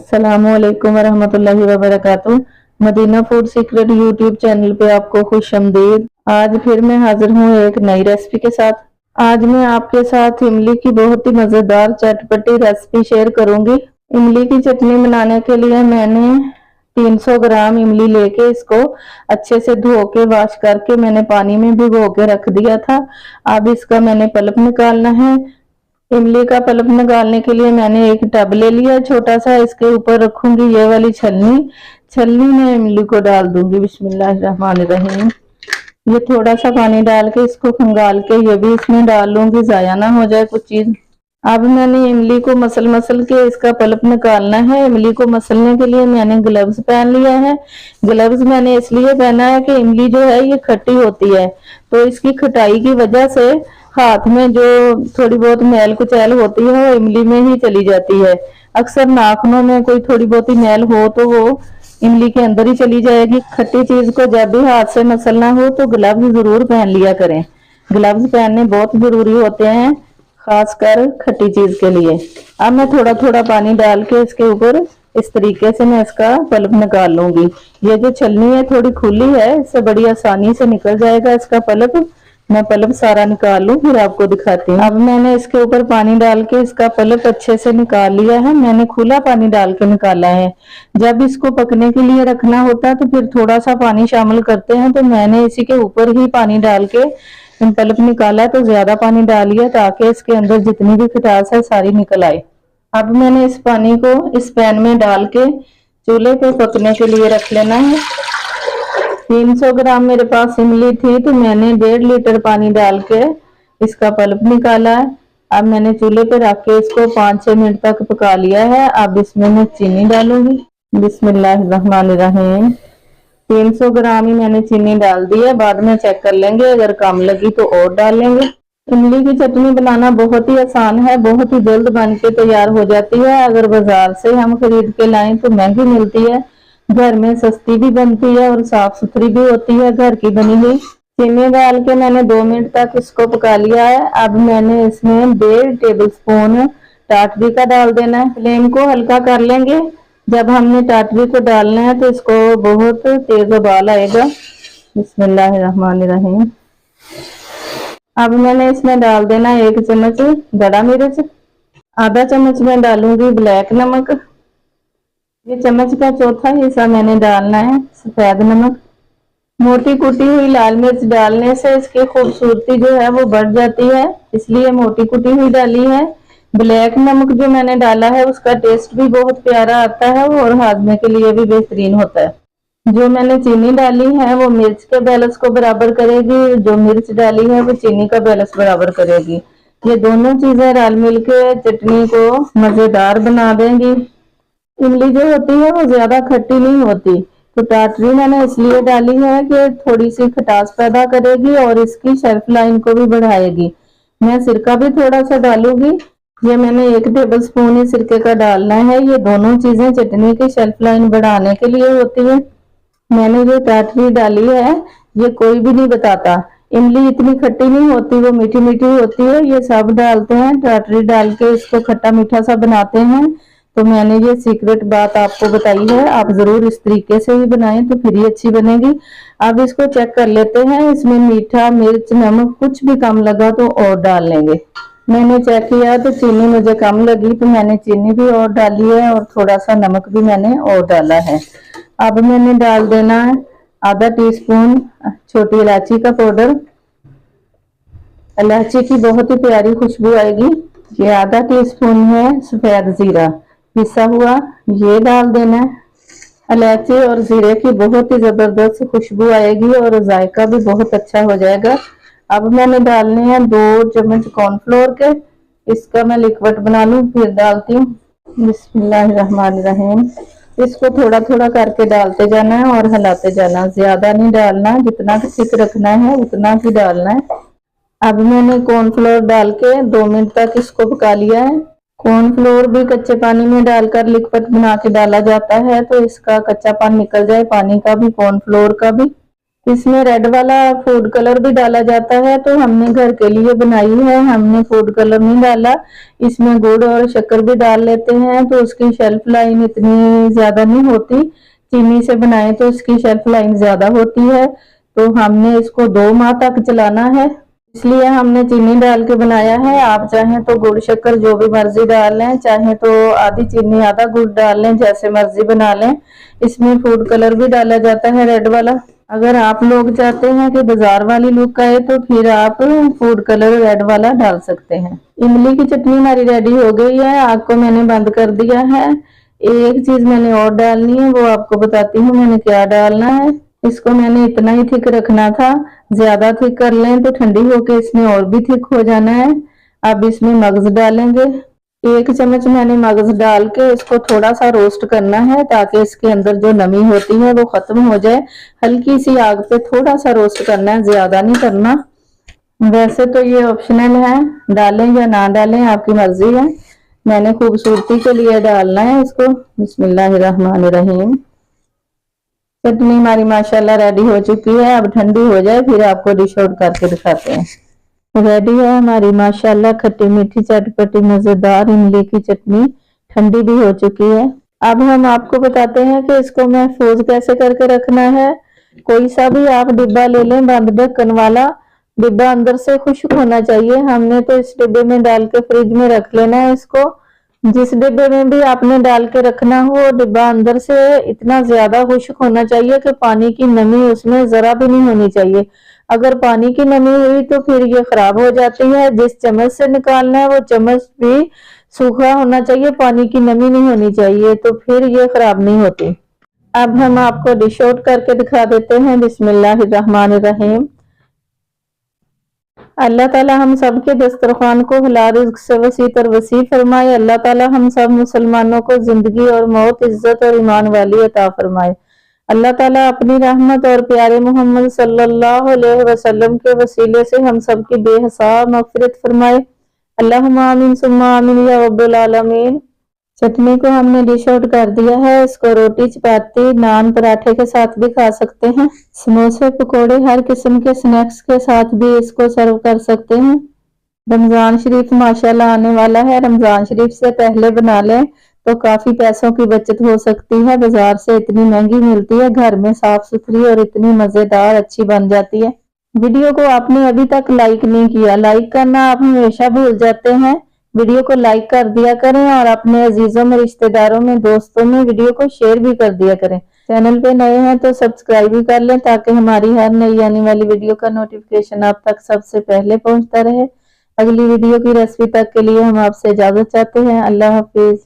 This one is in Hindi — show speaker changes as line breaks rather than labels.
अस्सलामुअलैकुम वरहमतुल्लाहि वबरकातुह। Madina food secret YouTube channel पे आपको खुशामदीद। आज फिर मैं हाजिर हूँ एक नई रेसिपी के साथ। आज मैं आपके साथ इमली की बहुत ही मजेदार चटपटी रेसिपी शेयर करूंगी। इमली की चटनी बनाने के लिए मैंने 300 ग्राम इमली लेके इसको अच्छे से धो के वॉश करके मैंने पानी में भिगो के रख दिया था। अब इसका मैंने पल्प निकालना है। इमली का पल्प निकालने के लिए मैंने एक टब ले लिया छोटा सा। इसके ऊपर रखूंगी ये वाली छलनी। छलनी में इमली को डाल दूंगी। बिस्मिल्लाहिर्रहमानिर्रहीम। ये थोड़ा सा पानी डाल के इसको खंगाल के ये भी इसमें डाल लूंगी, जाया ना हो जाए कुछ चीज। अब मैंने इमली को मसल मसल के इसका पल्प निकालना है। इमली को मसलने के लिए मैंने ग्लव्स पहन लिया है। ग्लव्स मैंने इसलिए पहना है कि इमली जो है ये खट्टी होती है, तो इसकी खटाई की वजह से हाथ में जो थोड़ी बहुत मैल कुचैल होती है वो इमली में ही चली जाती है। अक्सर नाखूनों में कोई थोड़ी बहुत ही मैल हो तो वो इमली के अंदर ही चली जाएगी। खट्टी चीज को जब भी हाथ से मसलना हो तो ग्लव्स जरूर पहन लिया करें। ग्लव्स पहनने बहुत जरूरी होते हैं, खासकर खट्टी चीज के लिए। अब मैं थोड़ा थोड़ा पानी डाल के इसके ऊपर इस तरीके से मैं इसका पल्प निकाल लूंगी। ये जो छलनी है थोड़ी खुली है, इससे बड़ी आसानी से निकल जाएगा इसका पल्प। मैं पल्प सारा निकाल लूं फिर आपको दिखाती हूँ। अब मैंने इसके ऊपर पानी डाल के इसका पल्प अच्छे से निकाल लिया है। मैंने खुला पानी डाल के निकाला है। जब इसको पकने के लिए रखना होता है तो फिर थोड़ा सा पानी शामिल करते हैं, तो मैंने इसी के ऊपर ही पानी डाल के पल्प निकाला। तो ज्यादा पानी डालिए ताकि इसके अंदर जितनी भी खटास है सारी निकल आए। अब मैंने इस पानी को इस पैन में डाल के चूल्हे पे पकने के लिए रख लेना है। 300 ग्राम मेरे पास इमली थी तो मैंने 1.5 लीटर पानी डाल के इसका पल्प निकाला है। अब मैंने चूल्हे पे रख के इसको 5-6 मिनट तक पका लिया है। अब इसमें मैं चीनी डालूंगी। बिस्मिल्लाहिर्रहमानिर्रहीम। 300 ग्राम ही मैंने चीनी डाल दी है, बाद में चेक कर लेंगे, अगर कम लगी तो और डाल लेंगे। इमली की चटनी बनाना बहुत ही आसान है, बहुत ही जल्द बन के तैयार हो जाती है। अगर बाजार से हम खरीद के लाएं तो महंगी मिलती है, घर में सस्ती भी बनती है और साफ सुथरी भी होती है घर की बनी हुई। चीनी डाल के मैंने 2 मिनट तक इसको पका लिया है। अब मैंने इसमें 1.5 टेबल स्पून टाटरी का डाल देना है। फ्लेम को हल्का कर लेंगे। जब हमने टाटरी को डालना है तो इसको बहुत तेज उबाल आएगा। बिस्मिल्लाहिर्रहमानिर्रहीम। अब मैंने इसमें डाल देना 1 चम्मच बड़ा मिर्च, आधा चम्मच में डालूंगी ब्लैक नमक, ये चम्मच का चौथा हिस्सा मैंने डालना है सफेद नमक। मोटी कुटी हुई लाल मिर्च डालने से इसकी खूबसूरती जो है वो बढ़ जाती है, इसलिए मोटी कुटी हुई डाली है। ब्लैक नमक जो मैंने डाला है उसका टेस्ट भी बहुत प्यारा आता है और हाजमे के लिए भी बेहतरीन होता है। जो मैंने चीनी डाली है वो मिर्च के बैलेंस को बराबर करेगी, जो मिर्च डाली है वो चीनी का बैलेंस बराबर करेगी। ये दोनों चीजें रल मिल के चटनी को मजेदार बना देंगी। इमली जो होती है वो ज्यादा खट्टी नहीं होती, तो टाटरी मैंने इसलिए डाली है कि थोड़ी सी खटास पैदा करेगी और इसकी शेल्फ लाइन को भी बढ़ाएगी। मैं सिरका भी थोड़ा सा डालूंगी। ये मैंने 1 टेबल स्पून ही सिरके का डालना है। ये दोनों चीजें चटनी की शेल्फ लाइन बढ़ाने के लिए होती है। मैंने जो टाटरी डाली है ये कोई भी नहीं बताता। इमली इतनी खट्टी नहीं होती, वो मीठी मीठी होती है। ये सब डालते हैं, टाटरी डाल के इसको खट्टा मीठा सा बनाते हैं। तो मैंने ये सीक्रेट बात आपको बताई है, आप जरूर इस तरीके से ही बनाएं तो फिर ही अच्छी बनेगी। अब इसको चेक कर लेते हैं, इसमें मीठा मिर्च नमक कुछ भी कम लगा तो और डाल लेंगे। मैंने चेक किया तो चीनी मुझे कम लगी तो मैंने चीनी भी और डाली है और थोड़ा सा नमक भी मैंने और डाला है। अब मैंने डाल देना है आधा टीस्पून छोटी इलायची का पाउडर। इलायची की बहुत ही प्यारी खुशबू आएगी। ये आधा टीस्पून है सफेद जीरा पिसा हुआ, ये डाल देना है। इलायची और जीरे की बहुत ही जबरदस्त खुशबू आएगी और जायका भी बहुत अच्छा हो जाएगा। अब मैंने डालने हैं 2 चम्मच कॉर्नफ्लोर के। इसका मैं लिक्विड बना लूं फिर डालती हूँ। बिस्मिल्लाहिर्रहमानिर्रहीम। इसको थोड़ा थोड़ा करके डालते जाना है और हिलाते जाना, ज्यादा नहीं डालना, जितना थिक रखना है उतना ही डालना है। अब मैंने कॉर्नफ्लोर डाल के 2 मिनट तक इसको पका लिया है। कॉर्नफ्लोर भी कच्चे पानी में डालकर लिक्विड बना के डाला जाता है, तो इसका कच्चापन निकल जाए, पानी का भी कॉर्नफ्लोर का भी। इसमें रेड वाला फूड कलर भी डाला जाता है, तो हमने घर के लिए बनाई है, हमने फूड कलर नहीं डाला। इसमें गुड़ और शक्कर भी डाल लेते हैं तो उसकी शेल्फ लाइन इतनी ज्यादा नहीं होती। चीनी से बनाए तो इसकी शेल्फ लाइन ज्यादा होती है। तो हमने इसको 2 माह तक चलाना है, इसलिए हमने चीनी डाल के बनाया है। आप चाहें तो गुड़ शक्कर जो भी मर्जी डाल लें, चाहे तो आधी चीनी आधा गुड़ डाल लें, जैसे मर्जी बना लें। इसमें फूड कलर भी डाला जाता है रेड वाला। अगर आप लोग चाहते हैं कि बाजार वाली लुक आए तो फिर आप फूड कलर रेड वाला डाल सकते हैं। इमली की चटनी हमारी रेडी हो गई है, आग को मैंने बंद कर दिया है। एक चीज मैंने और डालनी है, वो आपको बताती हूँ मैंने क्या डालना है। इसको मैंने इतना ही थिक रखना था, ज्यादा थिक कर लें तो ठंडी होके इसमें और भी थिक हो जाना है। अब इसमें मगज डालेंगे। 1 चम्मच मैंने मगज डाल के इसको थोड़ा सा रोस्ट करना है, ताकि इसके अंदर जो नमी होती है वो खत्म हो जाए। हल्की सी आग पे थोड़ा सा रोस्ट करना है, ज्यादा नहीं करना। वैसे तो ये ऑप्शनल है, डालें या ना डालें आपकी मर्जी है। मैंने खूबसूरती के लिए डालना है इसको। बिस्मिल्लाहिर्रहमानिर्रहीम। चटनी हमारी माशाल्लाह रेडी हो चुकी है। अब ठंडी हो जाए फिर आपको डिश आउट करके दिखाते हैं। रेडी है हमारी माशाल्लाह खट्टी मीठी चटपटी मजेदार इमली की चटनी, ठंडी भी हो चुकी है। अब हम आपको बताते हैं कि इसको महफूज कैसे करके रखना है। कोई सा भी आप डिब्बा ले लें, बंद ढक्कन वाला। डिब्बा अंदर से खुश्क होना चाहिए। हमने तो इस डिब्बे में डाल के फ्रिज में रख लेना है इसको। जिस डिब्बे में भी आपने डाल के रखना हो, डिब्बा अंदर से इतना ज्यादा खुश्क होना चाहिए कि पानी की नमी उसमें जरा भी नहीं होनी चाहिए। अगर पानी की नमी हुई तो फिर ये खराब हो जाती है। जिस चम्मच से निकालना है वो चम्मच भी सूखा होना चाहिए, पानी की नमी नहीं होनी चाहिए, तो फिर ये खराब नहीं होती। अब हम आपको डिश आउट करके दिखा देते हैं। बिस्मिल्लाहिर्रहमानिर्रहीम। अल्लाह ताला हम सब के दस्तरखान को हलाल रिज़्क से वसी तर वसी फरमाए। अल्लाह ताला हम सब मुसलमानों को जिंदगी और मौत, इज्जत और ईमान वाली अता फरमाए। अल्लाह ताला अपनी रहमत और प्यारे मोहम्मद सल्लल्लाहु अलैहि वसल्लम के वसीले से हम सब की बेहिसाब मग़फ़िरत फरमाए। अल्लाहुम्मा आमीन सुम्मा आमीन या रब्बल आलमीन। चटनी को हमने डिश आउट कर दिया है। इसको रोटी, चपाती, नान, पराठे के साथ भी खा सकते हैं। समोसे, पकोड़े, हर किस्म के स्नैक्स के साथ भी इसको सर्व कर सकते हैं। रमजान शरीफ माशाल्लाह आने वाला है। रमजान शरीफ से पहले बना लें तो काफी पैसों की बचत हो सकती है। बाजार से इतनी महंगी मिलती है, घर में साफ सुथरी और इतनी मजेदार अच्छी बन जाती है। वीडियो को आपने अभी तक लाइक नहीं किया, लाइक करना आप हमेशा भूल जाते हैं। वीडियो को लाइक कर दिया करें और अपने अजीजों में, रिश्तेदारों में, दोस्तों में वीडियो को शेयर भी कर दिया करें। चैनल पे नए हैं तो सब्सक्राइब भी कर लें, ताकि हमारी हर नई आने वाली वीडियो का नोटिफिकेशन आप तक सबसे पहले पहुंचता रहे। अगली वीडियो की रेसिपी तक के लिए हम आपसे इजाजत चाहते हैं। अल्लाह हाफिज।